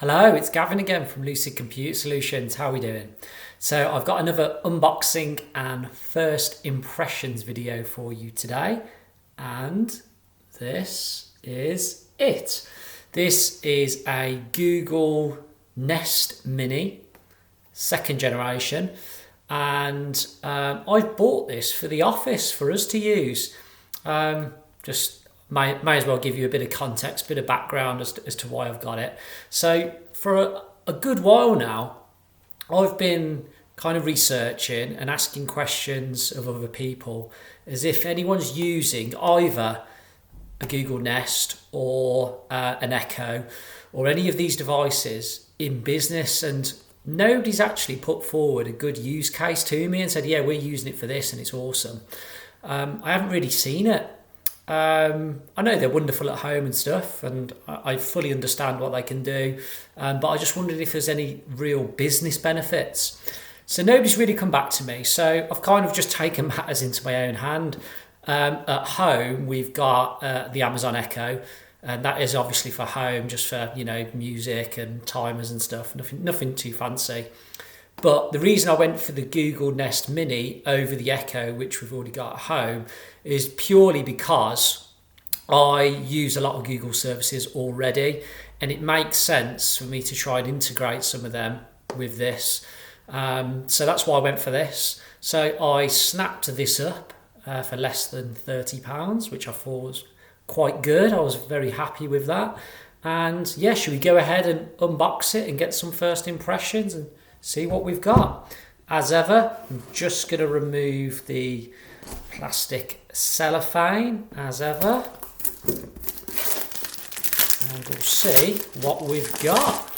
Hello, it's Gavin again from Lucid Computer Solutions. How are we doing? So I've got another unboxing and first impressions video for you today. And this is it. This is a Google Nest Mini, second generation. And I've bought this for the office for us to use. May as well give you a bit of context, a bit of background as to why I've got it. So for a good while now, I've been kind of researching and asking questions of other people as if anyone's using either a Google Nest or an Echo or any of these devices in business, and nobody's actually put forward a good use case to me and said, yeah, we're using it for this and it's awesome. I haven't really seen it. I know they're wonderful at home and stuff, and I fully understand what they can do, but I just wondered if there's any real business benefits. So nobody's really come back to me, so I've kind of just taken matters into my own hand. At home, we've got the Amazon Echo, and that is obviously for home, just for music and timers and stuff. Nothing too fancy. But the reason I went for the Google Nest Mini over the Echo, which we've already got at home, is purely because I use a lot of Google services already, and it makes sense for me to try and integrate some of them with this. So that's why I went for this. So I snapped this up for less than £30, which I thought was quite good. I was very happy with that. And yeah, should we go ahead and unbox it and get some first impressions and see what we've got? As ever, I'm just going to remove the plastic cellophane, as ever, and we'll see what we've got.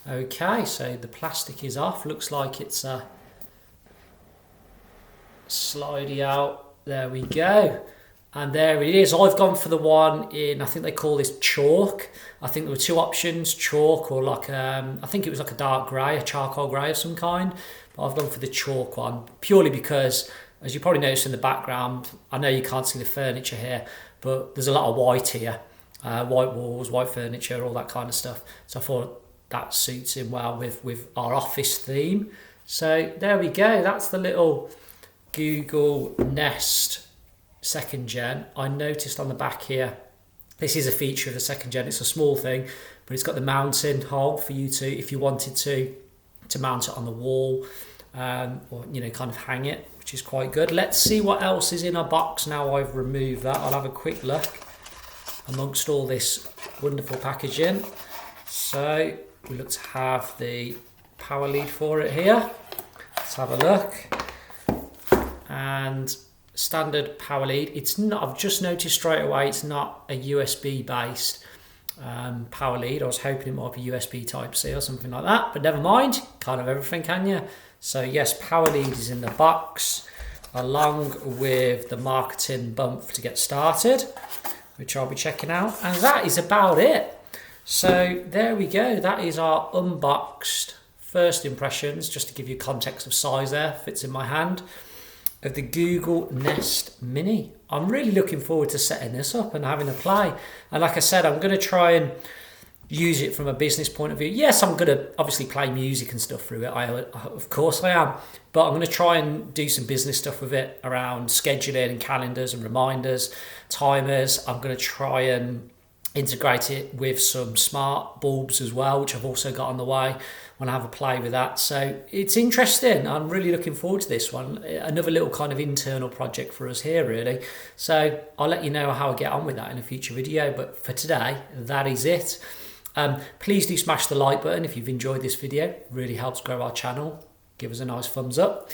Okay, so the plastic is off. Looks like it's a slidey out. There we go. And there it is. I've gone for the one in, I think they call this chalk. I think there were two options, chalk or like, I think it was like a dark grey, a charcoal grey of some kind. But I've gone for the chalk one, purely because, as you probably noticed in the background, I know you can't see the furniture here, but there's a lot of white here. White walls, white furniture, all that kind of stuff. So I thought that suits in well with our office theme. So there we go. That's the little Google Nest second gen. I noticed on the back here, this is a feature of the second gen. It's a small thing, but it's got the mounting hole for you to, if you wanted to mount it on the wall, or kind of hang it, which is quite good. Let's see what else is in our box now I've removed that. I'll have a quick look amongst all this wonderful packaging. So we look to have the power lead for it here. Let's have a look. And standard power lead. It's not, I've just noticed straight away, it's not a USB based power lead. I was hoping it might be USB type C or something like that, but never mind. Can't have everything, can you? So yes, power lead is in the box, along with the marketing bump to get started, which I'll be checking out. And that is about it. So there we go. That is our unboxed first impressions, just to give you context of size there, fits in my hand, of the Google Nest Mini. I'm really looking forward to setting this up and having a play. And like I said, I'm going to try and use it from a business point of view. Yes, I'm going to obviously play music and stuff through it. Of course I am. But I'm going to try and do some business stuff with it around scheduling and calendars and reminders, timers. I'm going to try and integrate it with some smart bulbs as well, which I've also got on the way when I have a play with that. So it's interesting. I'm really looking forward to this one. Another little kind of internal project for us here, really. So I'll let you know how I get on with that in a future video. But for today, that is it. Please do smash the like button if you've enjoyed this video. It really helps grow our channel. Give us a nice thumbs up.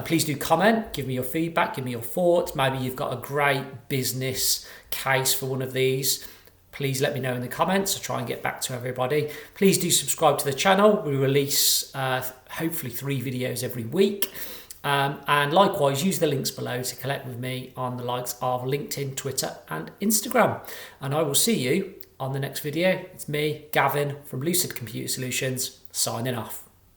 Please do comment, give me your feedback, give me your thoughts. Maybe you've got a great business case for one of these. Please let me know in the comments. I'll try and get back to everybody. Please do subscribe to the channel. We release hopefully 3 videos every week. And likewise, use the links below to connect with me on the likes of LinkedIn, Twitter and Instagram. And I will see you on the next video. It's me, Gavin from Lucid Computer Solutions, signing off.